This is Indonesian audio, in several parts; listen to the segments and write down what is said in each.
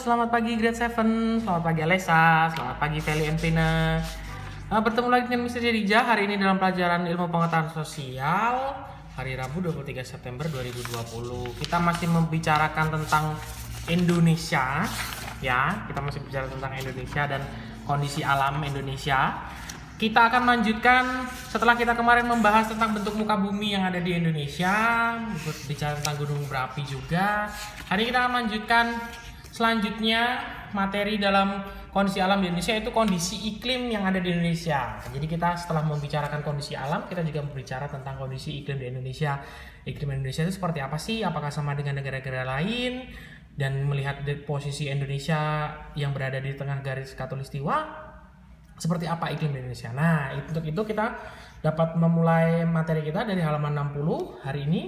selamat pagi grade 7, selamat pagi Alessa, selamat pagi Feli and Pina. Bertemu lagi dengan Mr. Jedijah hari ini dalam pelajaran ilmu pengetahuan sosial hari Rabu 23 September 2020. Kita masih membicarakan tentang Indonesia, ya. Kita masih bicara tentang Indonesia dan kondisi alam Indonesia. Kita akan lanjutkan setelah kita kemarin membahas tentang bentuk muka bumi yang ada di Indonesia, bicara tentang gunung berapi juga. Hari ini kita akan lanjutkan selanjutnya materi dalam kondisi alam di Indonesia, yaitu kondisi iklim yang ada di Indonesia. Jadi kita setelah membicarakan kondisi alam, kita juga berbicara tentang kondisi iklim di Indonesia. Iklim Indonesia itu seperti apa sih? Apakah sama dengan negara-negara lain? Dan melihat posisi Indonesia yang berada di tengah garis khatulistiwa, seperti apa iklim di Indonesia. Nah, untuk itu kita dapat memulai materi kita dari halaman 60 hari ini.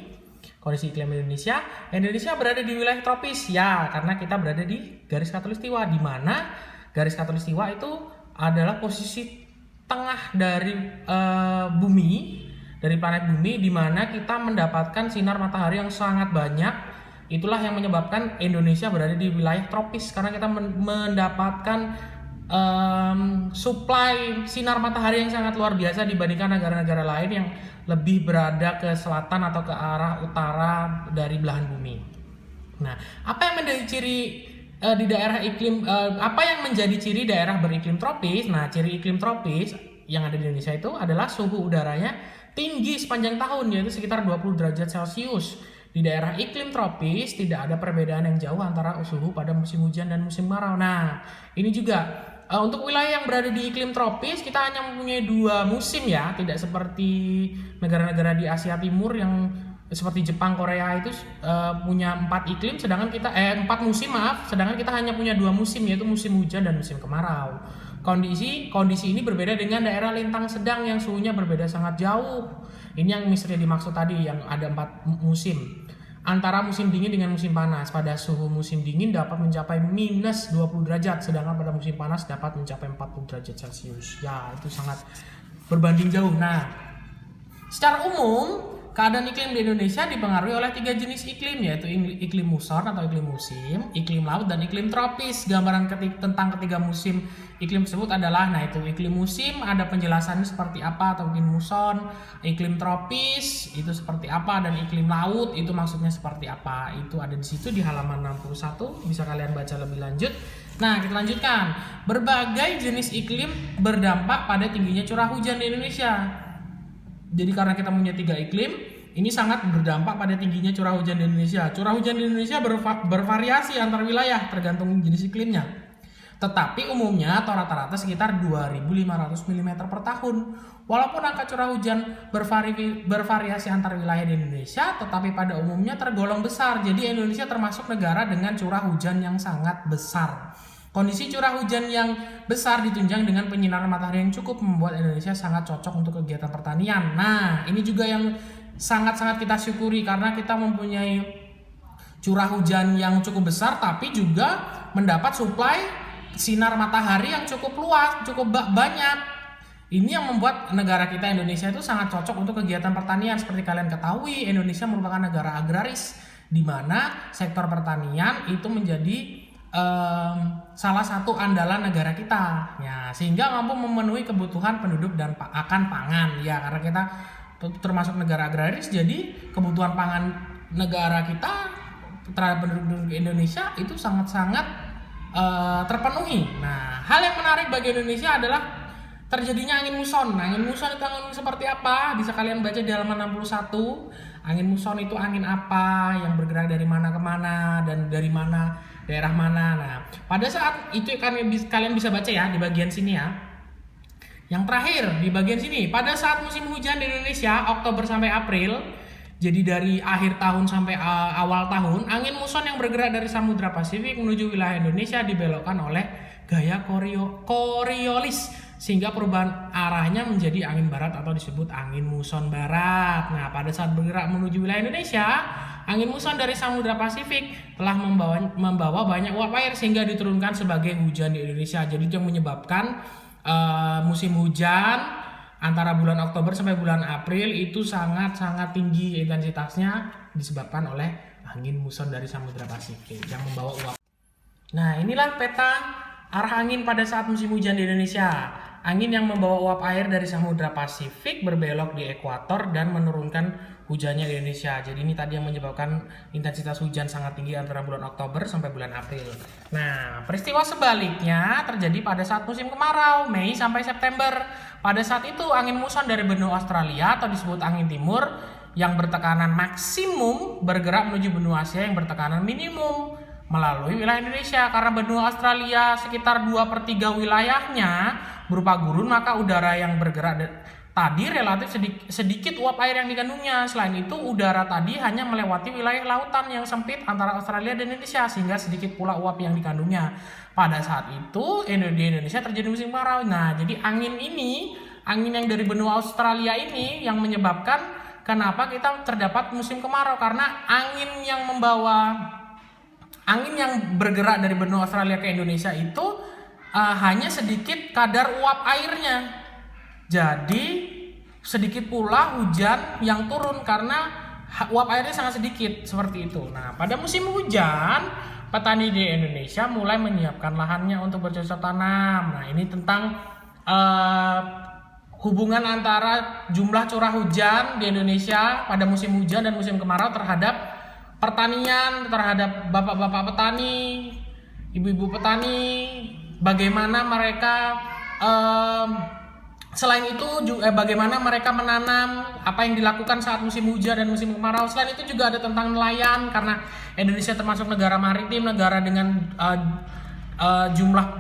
Kondisi iklim Indonesia. Indonesia berada di wilayah tropis, ya, karena kita berada di garis khatulistiwa, di mana garis khatulistiwa itu adalah posisi tengah dari bumi, dari planet bumi, di mana kita mendapatkan sinar matahari yang sangat banyak. Itulah yang menyebabkan Indonesia berada di wilayah tropis, karena kita mendapatkan suplai sinar matahari yang sangat luar biasa dibandingkan negara-negara lain yang lebih berada ke selatan atau ke arah utara dari belahan bumi. Nah, apa yang menjadi ciri di daerah iklim apa yang menjadi ciri daerah beriklim tropis? Nah, ciri iklim tropis yang ada di Indonesia itu adalah suhu udaranya tinggi sepanjang tahun, yaitu sekitar 20 derajat Celcius. Di daerah iklim tropis tidak ada perbedaan yang jauh antara suhu pada musim hujan dan musim kemarau. Nah, ini juga untuk wilayah yang berada di iklim tropis, kita hanya mempunyai 2 musim, ya, tidak seperti negara-negara di Asia Timur yang seperti Jepang, Korea itu punya 4 iklim, sedangkan kita 4 musim, sedangkan kita hanya punya 2 musim, yaitu musim hujan dan musim kemarau. Kondisi ini berbeda dengan daerah lintang sedang yang suhunya berbeda sangat jauh. Ini yang misalnya dimaksud tadi, yang ada 4 musim. Antara musim dingin dengan musim panas. Pada suhu musim dingin dapat mencapai minus 20 derajat, sedangkan pada musim panas dapat mencapai 40 derajat Celcius. Ya, itu sangat berbanding jauh. Nah, secara umum, keadaan iklim di Indonesia dipengaruhi oleh 3 jenis iklim, yaitu iklim muson atau iklim musim, iklim laut, dan iklim tropis. Gambaran tentang ketiga musim iklim tersebut adalah, nah itu iklim musim ada penjelasannya seperti apa, atau iklim muson, iklim tropis itu seperti apa, dan iklim laut itu maksudnya seperti apa. Itu ada di situ di halaman 61, bisa kalian baca lebih lanjut. Nah, kita lanjutkan. Berbagai jenis iklim berdampak pada tingginya curah hujan di Indonesia. Jadi karena kita punya 3 iklim, ini sangat berdampak pada tingginya curah hujan di Indonesia. Curah hujan di Indonesia bervariasi antar wilayah tergantung jenis iklimnya. Tetapi umumnya atau rata-rata sekitar 2.500 mm per tahun. Walaupun angka curah hujan bervariasi antar wilayah di Indonesia, tetapi pada umumnya tergolong besar. Jadi Indonesia termasuk negara dengan curah hujan yang sangat besar. Kondisi curah hujan yang besar ditunjang dengan penyinaran matahari yang cukup membuat Indonesia sangat cocok untuk kegiatan pertanian. Nah, ini juga yang sangat-sangat kita syukuri karena kita mempunyai curah hujan yang cukup besar, tapi juga mendapat suplai sinar matahari yang cukup luas, cukup banyak. Ini yang membuat negara kita Indonesia itu sangat cocok untuk kegiatan pertanian. Seperti kalian ketahui, Indonesia merupakan negara agraris, di mana sektor pertanian itu menjadi salah satu andalan negara kita, ya, sehingga mampu memenuhi kebutuhan penduduk dan akan pangan, ya, karena kita termasuk negara agraris, jadi kebutuhan pangan negara kita terhadap penduduk Indonesia itu sangat-sangat terpenuhi. Nah, hal yang menarik bagi Indonesia adalah terjadinya angin muson. Nah, angin muson itu angin seperti apa? Bisa kalian baca di halaman 61. Angin muson itu angin apa, yang bergerak dari mana ke mana, dan dari mana, daerah mana. Nah, pada saat itu kalian bisa baca, ya, di bagian sini, ya. Yang terakhir di bagian sini, pada saat musim hujan di Indonesia Oktober sampai April, jadi dari akhir tahun sampai awal tahun, angin muson yang bergerak dari Samudra Pasifik menuju wilayah Indonesia dibelokkan oleh gaya Coriolis, sehingga perubahan arahnya menjadi angin barat atau disebut angin muson barat. Nah, pada saat bergerak menuju wilayah Indonesia, angin muson dari Samudra Pasifik telah membawa banyak uap air sehingga diturunkan sebagai hujan di Indonesia. Jadi itu yang menyebabkan musim hujan antara bulan Oktober sampai bulan April itu sangat-sangat tinggi intensitasnya, disebabkan oleh angin muson dari Samudra Pasifik yang membawa uap. Nah, inilah peta arah angin pada saat musim hujan di Indonesia. Angin yang membawa uap air dari Samudra Pasifik berbelok di ekuator dan menurunkan hujannya di Indonesia. Jadi ini tadi yang menyebabkan intensitas hujan sangat tinggi antara bulan Oktober sampai bulan April. Nah, peristiwa sebaliknya terjadi pada saat musim kemarau, Mei sampai September. Pada saat itu angin muson dari benua Australia atau disebut angin timur yang bertekanan maksimum bergerak menuju benua Asia yang bertekanan minimum melalui wilayah Indonesia. Karena benua Australia sekitar 2/3 wilayahnya berupa gurun, maka udara yang bergerak tadi relatif sedikit uap air yang dikandungnya. Selain itu, udara tadi hanya melewati wilayah lautan yang sempit antara Australia dan Indonesia, sehingga sedikit pula uap yang dikandungnya. Pada saat itu, di Indonesia terjadi musim kemarau. Nah, jadi angin yang dari benua Australia ini yang menyebabkan kenapa kita terdapat musim kemarau, karena angin yang bergerak dari benua Australia ke Indonesia itu hanya sedikit kadar uap airnya. Jadi sedikit pula hujan yang turun karena uap airnya sangat sedikit, seperti itu. Nah, pada musim hujan, petani di Indonesia mulai menyiapkan lahannya untuk bercocok tanam. Nah, ini tentang hubungan antara jumlah curah hujan di Indonesia pada musim hujan dan musim kemarau terhadap pertanian, terhadap bapak-bapak petani, ibu-ibu petani, bagaimana mereka selain itu bagaimana mereka menanam, apa yang dilakukan saat musim hujan dan musim kemarau. Selain itu juga ada tentang nelayan, karena Indonesia termasuk negara maritim, negara dengan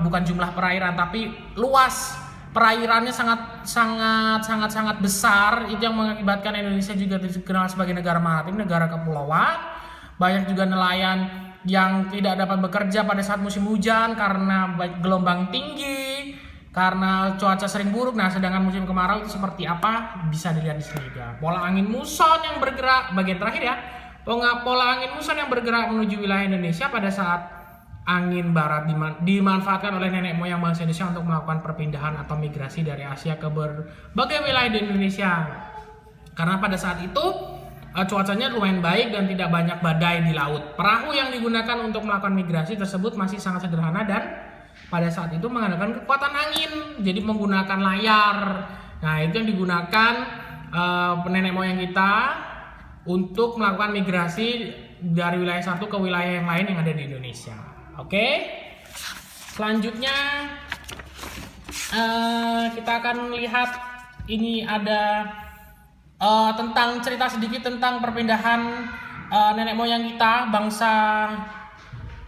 bukan jumlah perairan tapi luas perairannya sangat besar. Itu yang mengakibatkan Indonesia juga dikenal sebagai negara maritim, negara kepulauan. Banyak juga nelayan yang tidak dapat bekerja pada saat musim hujan karena gelombang tinggi, karena cuaca sering buruk. Nah, sedangkan musim kemarau itu seperti apa bisa dilihat di sini juga. Pola angin muson yang bergerak, bagian terakhir ya. Pola angin muson yang bergerak menuju wilayah Indonesia pada saat angin barat dimanfaatkan oleh nenek moyang bangsa Indonesia untuk melakukan perpindahan atau migrasi dari Asia ke berbagai wilayah di Indonesia. Karena pada saat itu cuacanya lumayan baik dan tidak banyak badai di laut. Perahu yang digunakan untuk melakukan migrasi tersebut masih sangat sederhana dan pada saat itu mengandalkan kekuatan angin, jadi menggunakan layar. Nah, itu yang digunakan nenek moyang kita untuk melakukan migrasi dari wilayah satu ke wilayah yang lain yang ada di Indonesia. Oke, selanjutnya kita akan lihat ini ada tentang cerita sedikit tentang perpindahan nenek moyang kita bangsa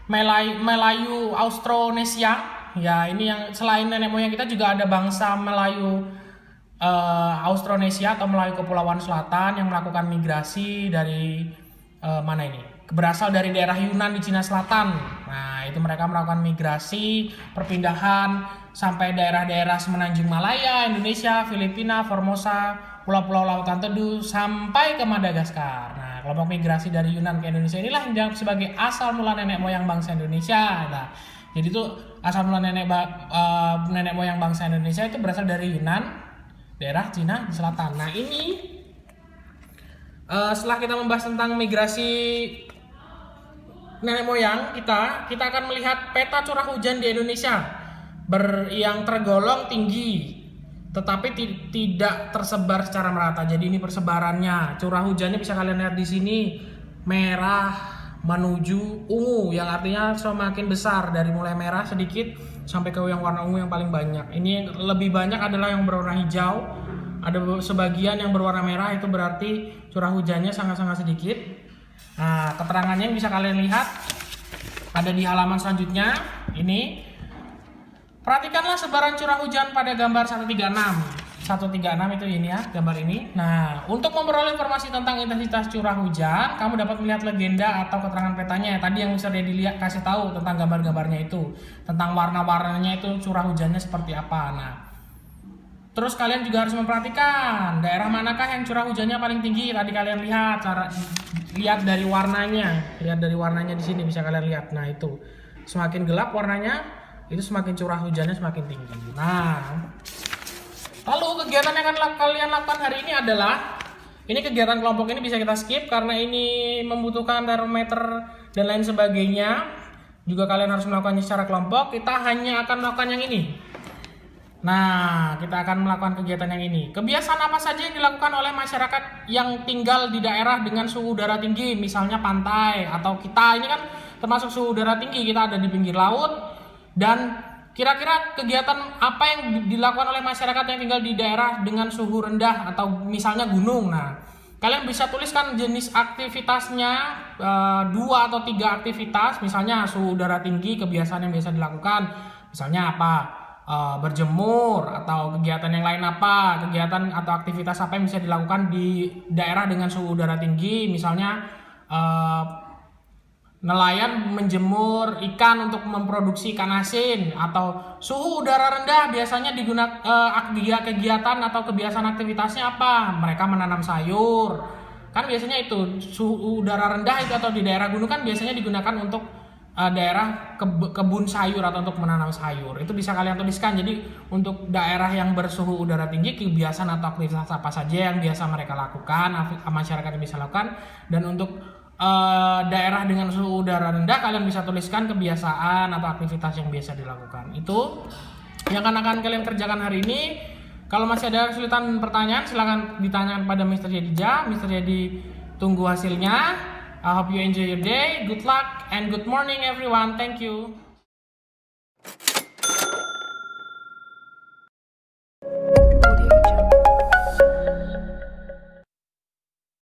Melayu Austronesia. Ya, ini yang selain nenek moyang kita juga ada bangsa Melayu Austronesia atau Melayu Kepulauan Selatan yang melakukan migrasi dari mana ini? Berasal dari daerah Yunan di Cina Selatan. Nah, itu mereka melakukan migrasi, perpindahan sampai daerah-daerah Semenanjung Malaya, Indonesia, Filipina, Formosa, pulau-pulau lautan teduh sampai ke Madagaskar. Nah, kelompok migrasi dari Yunan ke Indonesia inilah yang dianggap sebagai asal mula nenek moyang bangsa Indonesia. Nah, jadi itu asal mula nenek moyang bangsa Indonesia itu berasal dari Yunan, daerah Cina Selatan. Nah, ini setelah kita membahas tentang migrasi nenek moyang kita akan melihat peta curah hujan di Indonesia yang tergolong tinggi tetapi tidak tersebar secara merata. Jadi ini persebarannya. Curah hujannya bisa kalian lihat di sini, merah menuju ungu, yang artinya semakin besar, dari mulai merah sedikit sampai ke yang warna ungu yang paling banyak. Ini lebih banyak adalah yang berwarna hijau. Ada sebagian yang berwarna merah, itu berarti curah hujannya sangat-sangat sedikit. Nah, keterangannya bisa kalian lihat ada di halaman selanjutnya. Ini perhatikanlah sebaran curah hujan pada gambar 136. 136 itu ini ya, gambar ini. Nah, untuk memperoleh informasi tentang intensitas curah hujan, kamu dapat melihat legenda atau keterangan petanya. Tadi yang bisa dilihat kasih tahu tentang gambar-gambarnya itu, tentang warna-warnanya itu curah hujannya seperti apa. Nah, terus kalian juga harus memperhatikan daerah manakah yang curah hujannya paling tinggi. Tadi kalian lihat lihat dari warnanya di sini bisa kalian lihat. Nah, itu semakin gelap warnanya, itu semakin curah hujannya semakin tinggi. Nah, lalu kegiatan yang akan kalian lakukan hari ini adalah, ini kegiatan kelompok ini bisa kita skip karena ini membutuhkan termometer dan lain sebagainya. juga kalian harus melakukannya secara kelompok. Kita hanya akan melakukan yang ini. Nah, kita akan melakukan kegiatan yang ini. Kebiasaan apa saja yang dilakukan oleh masyarakat yang tinggal di daerah dengan suhu udara tinggi, misalnya pantai, atau kita ini kan termasuk suhu udara tinggi, kita ada di pinggir laut. Dan kira-kira kegiatan apa yang dilakukan oleh masyarakat yang tinggal di daerah dengan suhu rendah atau misalnya gunung. Nah, kalian bisa tuliskan jenis aktivitasnya, 2 atau 3 aktivitas, misalnya suhu udara tinggi, kebiasaan yang biasa dilakukan, misalnya apa? Berjemur, atau kegiatan yang lain apa, kegiatan atau aktivitas apa yang bisa dilakukan di daerah dengan suhu udara tinggi, misalnya nelayan menjemur ikan untuk memproduksi ikan asin, atau suhu udara rendah biasanya digunakan kegiatan atau kebiasaan aktivitasnya apa, mereka menanam sayur, kan biasanya itu suhu udara rendah itu atau di daerah gunung kan biasanya digunakan untuk daerah kebun sayur atau untuk menanam sayur. Itu bisa kalian tuliskan. Jadi untuk daerah yang bersuhu udara tinggi, kebiasaan atau aktivitas apa saja yang biasa mereka lakukan, masyarakat yang bisa lakukan. Dan untuk daerah dengan suhu udara rendah, kalian bisa tuliskan kebiasaan atau aktivitas yang biasa dilakukan. Itu yang akan kalian kerjakan hari ini. Kalau masih ada kesulitan pertanyaan, silahkan ditanyakan pada Mr. Jedija. Mr. Jedi tunggu hasilnya. I hope you enjoy your day. Good luck and good morning everyone. Thank you.